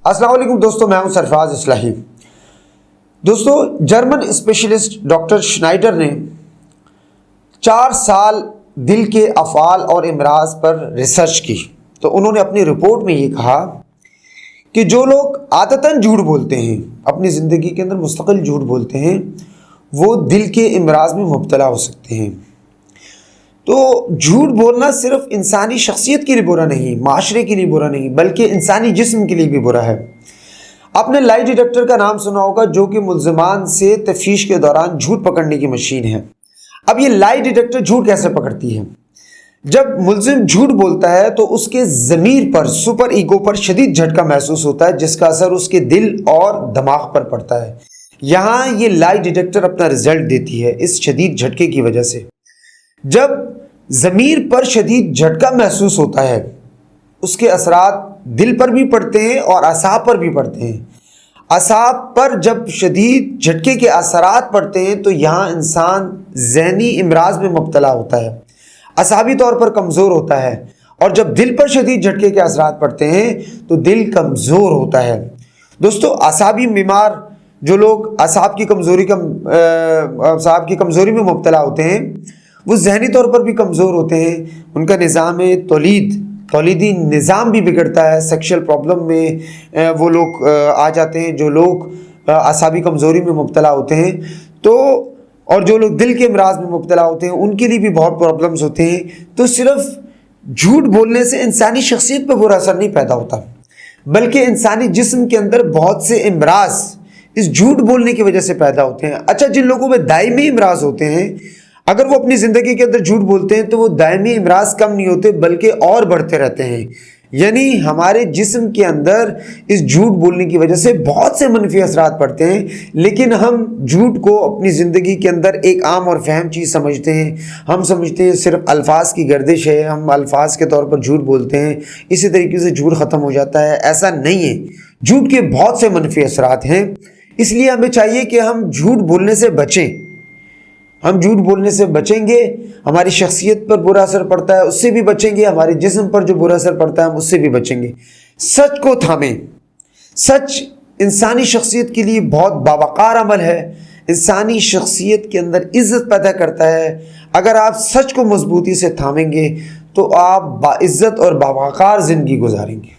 السلام علیکم دوستوں، میں ہوں سرفراز اصلاحی۔ دوستوں، جرمن اسپیشلسٹ ڈاکٹر شنائڈر نے 4 سال دل کے افعال اور امراض پر ریسرچ کی، تو انہوں نے اپنی رپورٹ میں یہ کہا کہ جو لوگ عادتاً جھوٹ بولتے ہیں، اپنی زندگی کے اندر مستقل جھوٹ بولتے ہیں، وہ دل کے امراض میں مبتلا ہو سکتے ہیں۔ تو جھوٹ بولنا صرف انسانی شخصیت کے لیے برا نہیں، معاشرے کے لیے برا نہیں، بلکہ انسانی جسم کے لیے بھی برا ہے۔ آپ نے لائی ڈیٹیکٹر کا نام سنا ہوگا، جو کہ ملزمان سے تفتیش کے دوران جھوٹ پکڑنے کی مشین ہے۔ اب یہ لائی ڈیٹیکٹر جھوٹ کیسے پکڑتی ہے؟ جب ملزم جھوٹ بولتا ہے تو اس کے ضمیر پر، سپر ایگو پر شدید جھٹکا محسوس ہوتا ہے، جس کا اثر اس کے دل اور دماغ پر پڑتا ہے۔ یہاں یہ لائی ڈیٹیکٹر اپنا رزلٹ دیتی ہے اس شدید جھٹکے کی وجہ سے۔ جب ضمیر پر شدید جھٹکا محسوس ہوتا ہے، اس کے اثرات دل پر بھی پڑتے ہیں اور اعصاب پر بھی پڑتے ہیں۔ اعصاب پر جب شدید جھٹکے کے اثرات پڑتے ہیں تو یہاں انسان ذہنی امراض میں مبتلا ہوتا ہے، اعصابی طور پر کمزور ہوتا ہے، اور جب دل پر شدید جھٹکے کے اثرات پڑتے ہیں تو دل کمزور ہوتا ہے۔ دوستو، اعصابی بیمار جو لوگ اعصاب کی کمزوری میں مبتلا ہوتے ہیں، وہ ذہنی طور پر بھی کمزور ہوتے ہیں، ان کا نظام تولیدی نظام بھی بگڑتا ہے، سیکشل پرابلم میں وہ لوگ آ جاتے ہیں جو لوگ اعصابی کمزوری میں مبتلا ہوتے ہیں۔ تو اور جو لوگ دل کے امراض میں مبتلا ہوتے ہیں، ان کے لیے بھی بہت پرابلمز ہوتے ہیں۔ تو صرف جھوٹ بولنے سے انسانی شخصیت پر برا اثر نہیں پیدا ہوتا، بلکہ انسانی جسم کے اندر بہت سے امراض اس جھوٹ بولنے کی وجہ سے پیدا ہوتے ہیں۔ اچھا، جن لوگوں میں دائمی امراض ہوتے ہیں، اگر وہ اپنی زندگی کے اندر جھوٹ بولتے ہیں تو وہ دائمی امراض کم نہیں ہوتے بلکہ اور بڑھتے رہتے ہیں۔ یعنی ہمارے جسم کے اندر اس جھوٹ بولنے کی وجہ سے بہت سے منفی اثرات پڑتے ہیں، لیکن ہم جھوٹ کو اپنی زندگی کے اندر ایک عام اور فہم چیز سمجھتے ہیں۔ ہم سمجھتے ہیں صرف الفاظ کی گردش ہے، ہم الفاظ کے طور پر جھوٹ بولتے ہیں، اسی طریقے سے جھوٹ ختم ہو جاتا ہے۔ ایسا نہیں ہے، جھوٹ کے بہت سے منفی اثرات ہیں، اس لیے ہمیں چاہیے کہ ہم جھوٹ بولنے سے بچیں۔ ہم جھوٹ بولنے سے بچیں گے، ہماری شخصیت پر برا اثر پڑتا ہے، اس سے بھی بچیں گے، ہمارے جسم پر جو برا اثر پڑتا ہے ہم اس سے بھی بچیں گے۔ سچ کو تھامیں۔ سچ انسانی شخصیت کے لیے بہت باوقار عمل ہے، انسانی شخصیت کے اندر عزت پیدا کرتا ہے۔ اگر آپ سچ کو مضبوطی سے تھامیں گے تو آپ باعزت اور باوقار زندگی گزاریں گے۔